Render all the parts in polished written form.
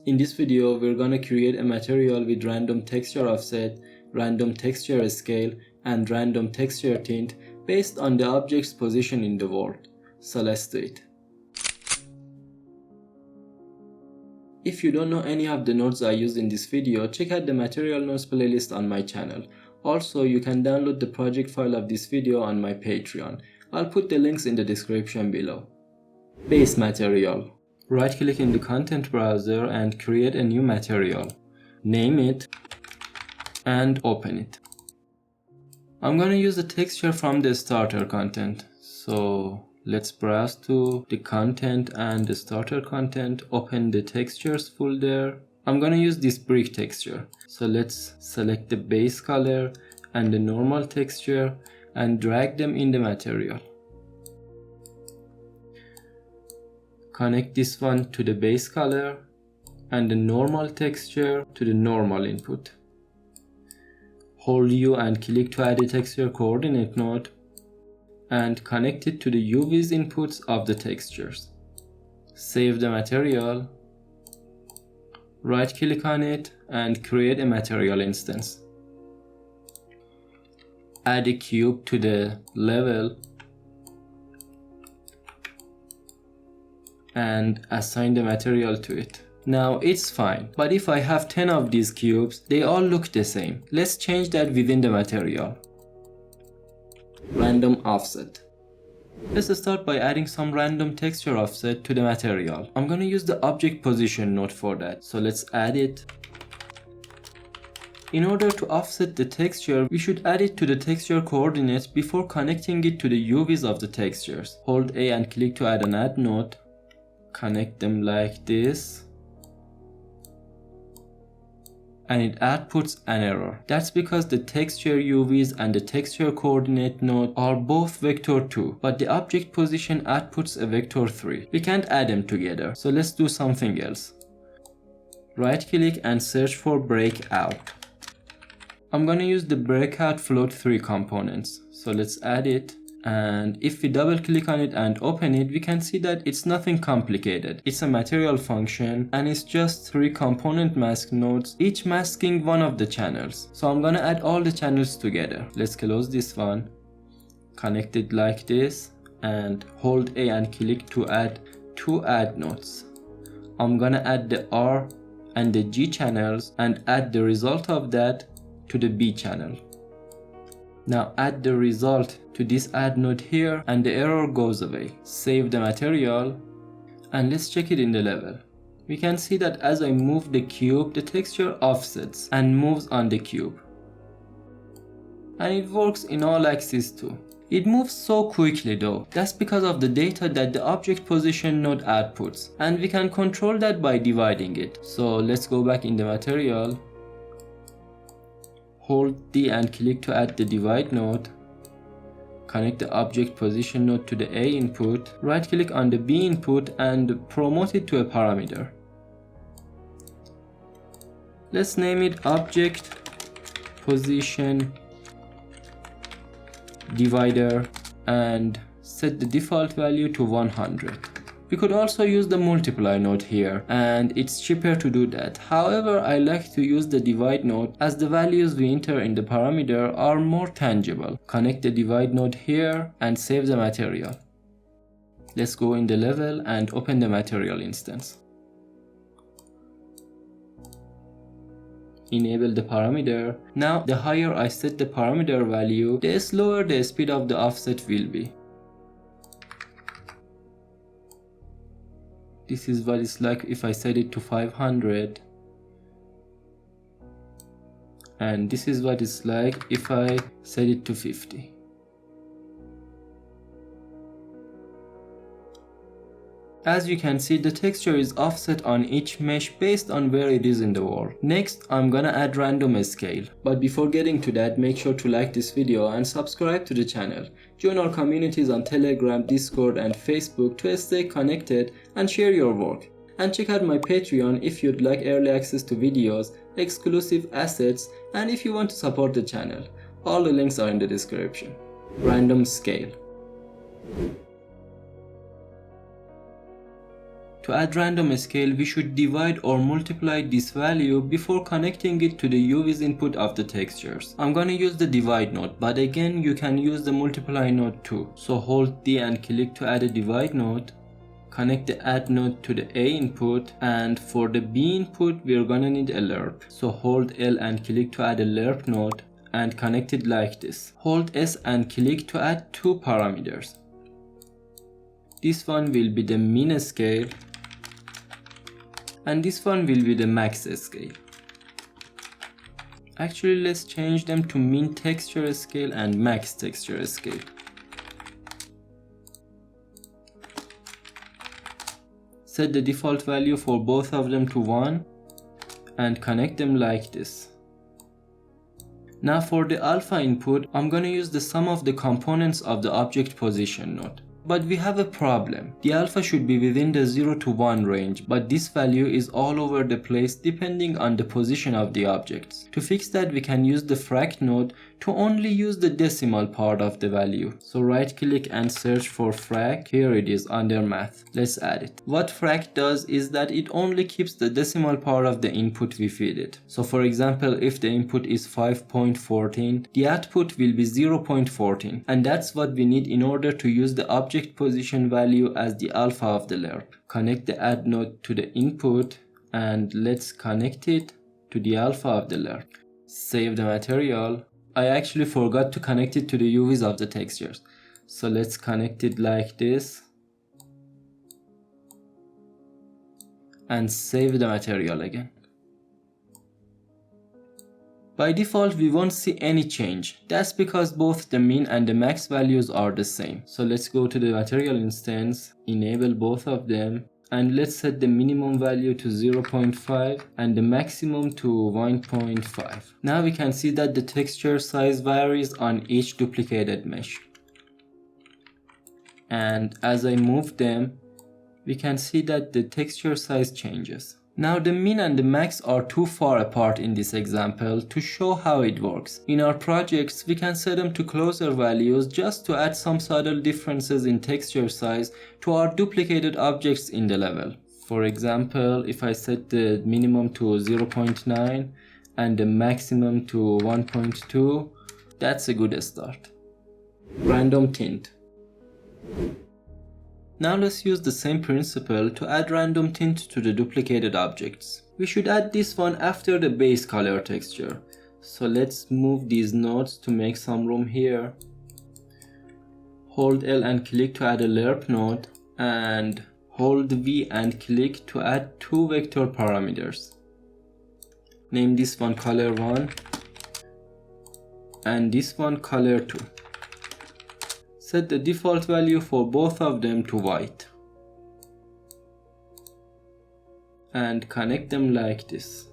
In this video, we're gonna create a material with random texture offset, random texture scale, and random texture tint based on the object's position in the world. So let's do it. If you don't know any of the nodes I used in this video, check out the material nodes playlist on my channel. Also, you can download the project file of this video on my Patreon. I'll put the links in the description below. Base material. Right-click in the content browser and create a new material. Name it and open it. I'm gonna use the texture from the starter content. So let's browse to the content and the starter content, open the textures folder. I'm gonna use this brick texture. So let's select the base color and the normal texture and drag them in the material. Connect this one to the base color and the normal texture to the normal input. Hold U and click to add a texture coordinate node and connect it to the UV's inputs of the textures. Save the material, right click on it and create a material instance. Add a cube to the level and assign the material to it. Now it's fine, but if I have 10 of these cubes, they all look the same. Let's change that within the material. Random offset. Let's start by adding some random texture offset to the material. I'm gonna use the object position node for that, so let's add it. In order to offset the texture, we should add it to the texture coordinates before connecting it to the UVs of the textures. Hold A and click to add an add node. Connect them like this. And it outputs an error. That's because the texture UVs and the texture coordinate node are both vector 2, but the object position outputs a vector 3. We can't add them together, so let's do something else. Right click and search for breakout. I'm gonna use the breakout float 3 components, so let's add it. And if we double click on it and open it, we can see that it's nothing complicated. It's a material function and it's just 3 component mask nodes, each masking one of the channels. So I'm gonna add all the channels together. Let's close this one, connect it like this, and hold A and click to add 2 add nodes. I'm gonna add the R and the G channels and add the result of that to the B channel. Now add the result to this add node here and the error goes away. Save the material and let's check it in the level. We can see that as I move the cube, the texture offsets and moves on the cube. And it works in all axes too. It moves so quickly though. That's because of the data that the object position node outputs, and we can control that by dividing it. So let's go back in the material. Hold D and click to add the divide node. Connect the object position node to the A input. Right click on the B input and promote it to a parameter. Let's name it object position divider and set the default value to 100. We could also use the multiply node here, and it's cheaper to do that. However, I like to use the divide node as the values we enter in the parameter are more tangible. Connect the divide node here and save the material. Let's go in the level and open the material instance. Enable the parameter. Now, the higher I set the parameter value, the slower the speed of the offset will be. This is what it's like if I set it to 500. And this is what it's like if I set it to 50. As you can see, the texture is offset on each mesh based on where it is in the world. Next, I'm gonna add random scale. But before getting to that, make sure to like this video and subscribe to the channel. Join our communities on Telegram, Discord and Facebook to stay connected and share your work. And check out my Patreon if you'd like early access to videos, exclusive assets, and if you want to support the channel. All the links are in the description. Random scale. To add random scale, we should divide or multiply this value before connecting it to the UV's input of the textures. I'm gonna use the divide node, but again you can use the multiply node too. So hold D and click to add a divide node. Connect the add node to the A input, and for the B input we're gonna need a lerp. So hold L and click to add a lerp node and connect it like this. Hold S and click to add two parameters. This one will be the min scale and this one will be the max scale. Actually, let's change them to min texture scale and max texture scale. Set the default value for both of them to 1 and connect them like this. Now for the alpha input, I'm gonna use the sum of the components of the object position node. But we have a problem. The alpha should be within the 0 to 1 range, but this value is all over the place depending on the position of the objects. To fix that, we can use the frac node to only use the decimal part of the value. So right click and search for frac. Here it is under math. Let's add it. What frac does is that it only keeps the decimal part of the input we feed it. So for example, if the input is 5.14, the output will be 0.14, and that's what we need in order to use the object position value as the alpha of the lerp. Connect the add node to the input and let's connect it to the alpha of the lerp. Save the material. I actually forgot to connect it to the UVs of the textures. So let's connect it like this and save the material again. By default, we won't see any change. That's because both the min and the max values are the same. So let's go to the material instance, enable both of them, and let's set the minimum value to 0.5 and the maximum to 1.5. Now we can see that the texture size varies on each duplicated mesh. And as I move them, we can see that the texture size changes. Now the min and the max are too far apart in this example to show how it works. In our projects, we can set them to closer values just to add some subtle differences in texture size to our duplicated objects in the level. For example, if I set the minimum to 0.9 and the maximum to 1.2, that's a good start. Random tint. Now let's use the same principle to add random tint to the duplicated objects. We should add this one after the base color texture. So let's move these nodes to make some room here. Hold L and click to add a lerp node, and hold V and click to add two vector parameters. Name this one color 1 and this one color 2. Set the default value for both of them to white and connect them like this.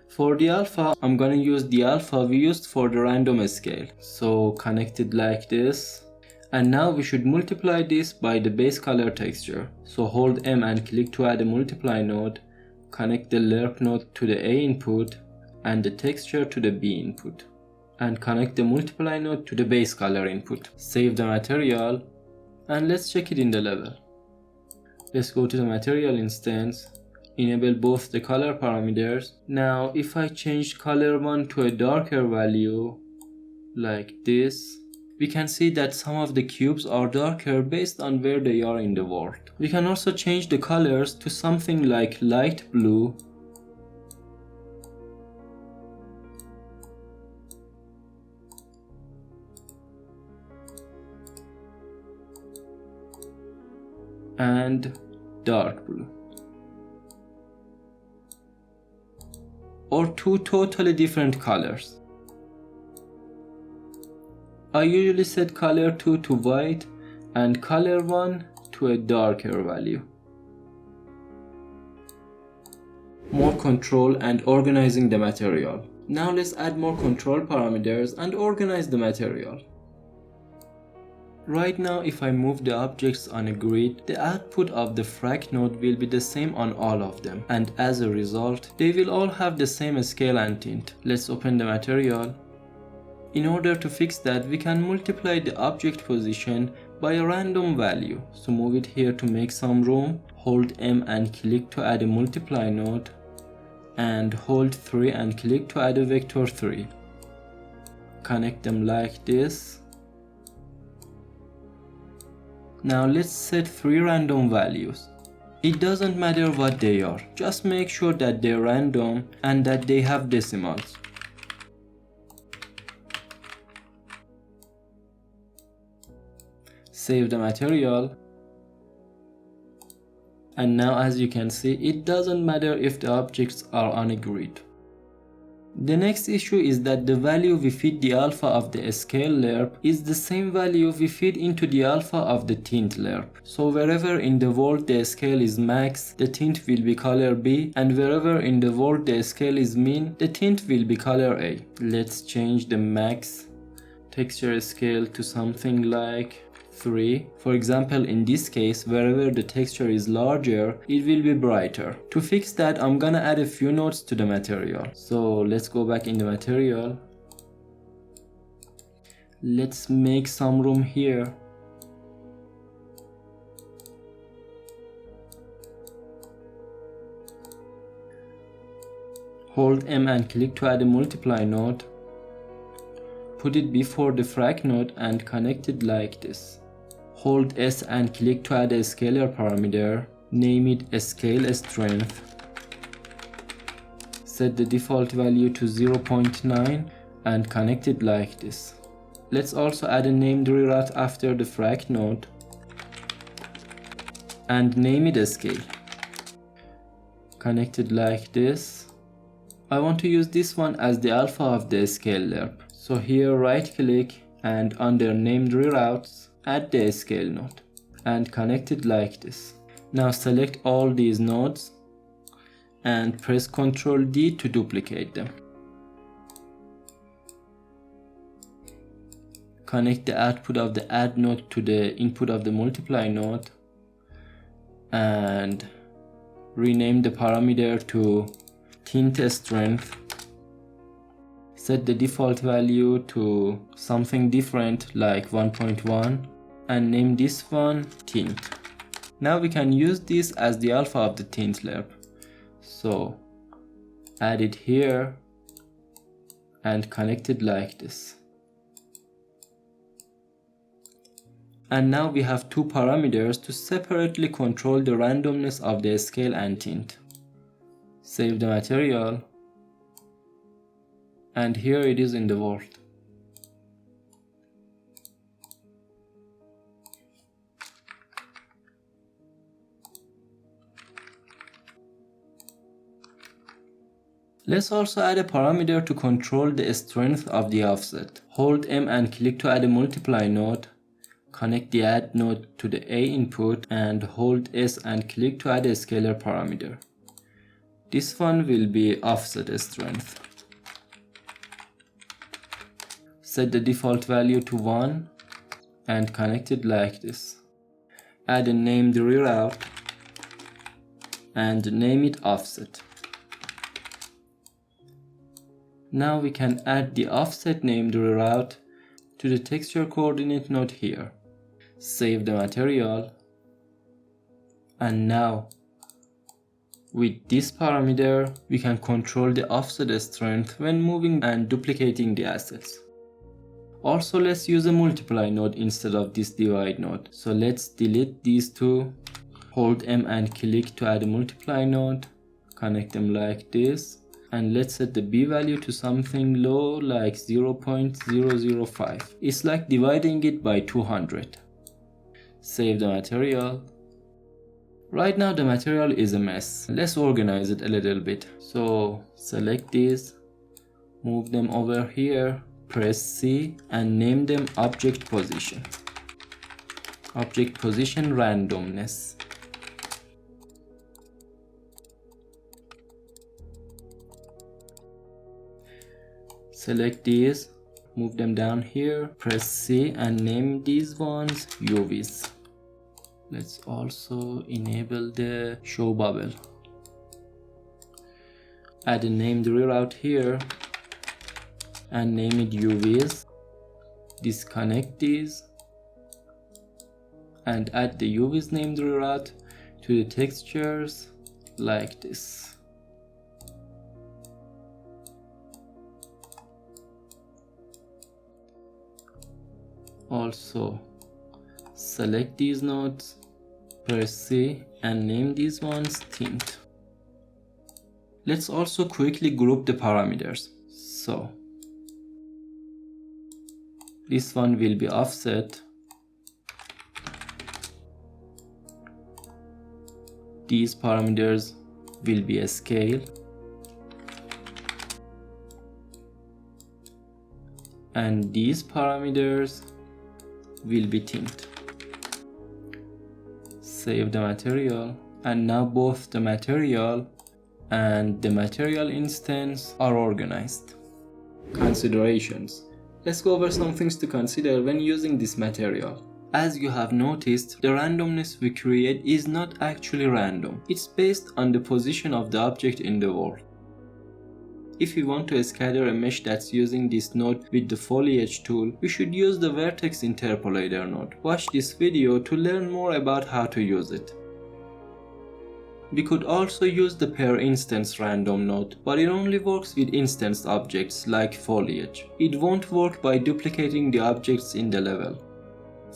For the alpha, I'm gonna use the alpha we used for the random scale. So connect it like this, and now we should multiply this by the base color texture. So hold M and click to add a multiply node, connect the lerp node to the A input and the texture to the B input, and connect the multiply node to the base color input. Save the material and let's check it in the level. Let's go to the material instance, enable both the color parameters. Now if I change color 1 to a darker value like this, we can see that some of the cubes are darker based on where they are in the world. We can also change the colors to something like light blue and dark blue, or two totally different colors. I usually set color 2 to white and color 1 to a darker value. More control and organizing the material. Now let's add more control parameters and organize the material. Right now, if I move the objects on a grid, the output of the frac node will be the same on all of them, and as a result, they will all have the same scale and tint. Let's open the material. In order to fix that, we can multiply the object position by a random value. So move it here to make some room, hold M and click to add a multiply node, and hold 3 and click to add a vector 3. Connect them like this. Now let's set 3 random values. It doesn't matter what they are, just make sure that they're random and that they have decimals. Save the material. And now as you can see, it doesn't matter if the objects are on a grid. The next issue is that the value we feed the alpha of the scale lerp is the same value we feed into the alpha of the tint lerp. So wherever in the world the scale is max, the tint will be color B, and wherever in the world the scale is min, the tint will be color A. Let's change the max texture scale to something like 3. For example, in this case, wherever the texture is larger, it will be brighter. To fix that, I'm gonna add a few nodes to the material. So let's go back in the material. Let's make some room here. Hold M and click to add a multiply node. Put it before the frac node and connect it like this. Hold S and click to add a scalar parameter, name it a scale strength. Set the default value to 0.9 and connect it like this. Let's also add a named reroute after the frac node and name it a scale. Connect it like this. I want to use this one as the alpha of the scale lerp. So here right click and under named reroutes, add the scale node and connect it like this. Now select all these nodes and press Ctrl D to duplicate them. Connect the output of the add node to the input of the multiply node and rename the parameter to tint strength. Set the default value to something different like 1.1 and name this one tint. Now we can use this as the alpha of the tint lerp. So add it here and connect it like this. And now we have 2 parameters to separately control the randomness of the scale and tint. Save the material. And here it is in the world. Let's also add a parameter to control the strength of the offset. Hold M and click to add a multiply node. Connect the add node to the A input and hold S and click to add a scalar parameter. This one will be offset strength. Set the default value to 1 and connect it like this. Add a named reroute and name it offset. Now we can add the offset named reroute to the texture coordinate node here. Save the material. And now with this parameter we can control the offset strength when moving and duplicating the assets. Also, let's use a multiply node instead of this divide node. So let's delete these two. Hold M and click to add a multiply node. Connect them like this. And let's set the B value to something low like 0.005. It's like dividing it by 200. Save the material. Right now the material is a mess. Let's organize it a little bit. So select these, move them over here, press C and name them object position. Object position randomness. Select these, move them down here, press C and name these ones UVs. Let's also enable the show bubble. Add a named reroute here and name it UVs. Disconnect these and add the UVs named reroute to the textures like this. Also select these nodes, press C and name these ones Tint. Let's also quickly group the parameters. So this one will be offset, these parameters will be a scale, and these parameters will be tint. Save the material, and now both the material and the material instance are organized. Considerations. Let's go over some things to consider when using this material. As you have noticed, the randomness we create is not actually random. It's based on the position of the object in the world. If we want to scatter a mesh that's using this node with the foliage tool, we should use the vertex interpolator node. Watch this video to learn more about how to use it. We could also use the per instance random node, but it only works with instance objects like foliage. It won't work by duplicating the objects in the level.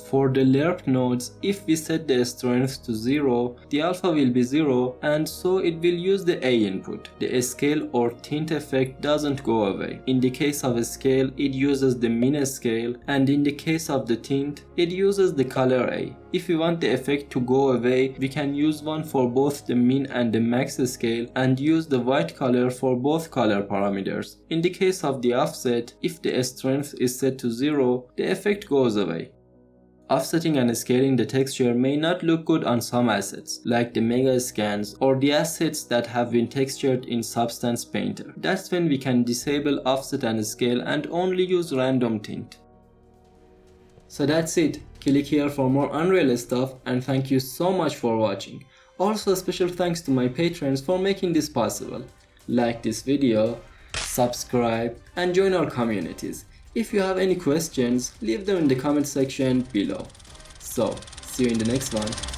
For the lerp nodes, if we set the strength to 0, the alpha will be 0, and so it will use the A input. The scale or tint effect doesn't go away. In the case of a scale, it uses the min scale, and in the case of the tint, it uses the color A. If we want the effect to go away, we can use one for both the min and the max scale and use the white color for both color parameters. In the case of the offset, if the strength is set to 0, the effect goes away. Offsetting and scaling the texture may not look good on some assets, like the mega scans or the assets that have been textured in Substance Painter. That's when we can disable offset and scale and only use random tint. So that's it. Click here for more Unreal stuff, and thank you so much for watching. Also special thanks to my patrons for making this possible. Like this video, subscribe and join our communities. If you have any questions, leave them in the comment section below. So, see you in the next one.